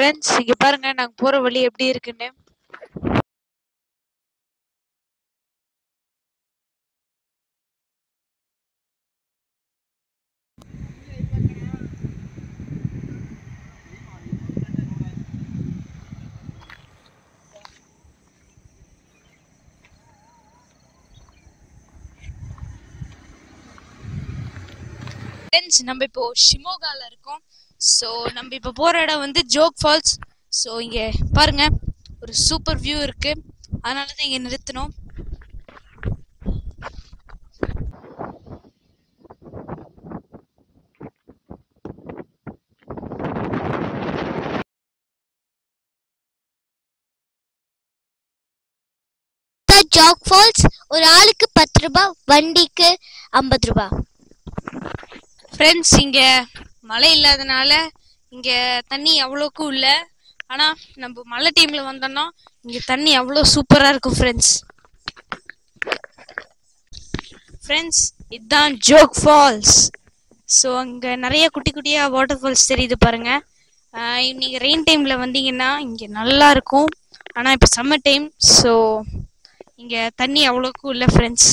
Friends இங்க பாருங்க நாங்க போற வழி எப்படி இருக்குன்னு. ஃப்ரெண்ட்ஸ் நம்ம இப்போ ஷிமோகால இருக்கோம். ஸோ நம்ம இப்போ போற இடம் வந்து ஜோக் ஃபால்ஸ். ஸோ இங்க பாருங்க ஒரு சூப்பர் வியூ இருக்கு, அதனால தான் இங்க நிறுத்தணும். ஜோக் ஃபால்ஸ் ஒரு ஆளுக்கு 10 ரூபாய், வண்டிக்கு 50 ரூபாய். ஃப்ரெண்ட்ஸ் இங்க மழை இல்லாதனால இங்க தண்ணி அவ்வளோக்கும் இல்லை. ஆனா நம்ம மழை டைம்ல வந்தோம்னா இங்க தண்ணி அவ்வளோ சூப்பரா இருக்கும் ஃப்ரெண்ட்ஸ். ஃப்ரெண்ட்ஸ் இதுதான் ஜோக் ஃபால்ஸ். ஸோ அங்கே நிறைய குட்டி குட்டியாக வாட்டர் ஃபால்ஸ் தெரியுது பாருங்க. நீங்கள் ரெயின் டைமில் வந்தீங்கன்னா இங்கே நல்லா இருக்கும். ஆனால் இப்போ சம்மர் டைம், ஸோ இங்கே தண்ணி அவ்வளோக்கும் இல்லை ஃப்ரெண்ட்ஸ்.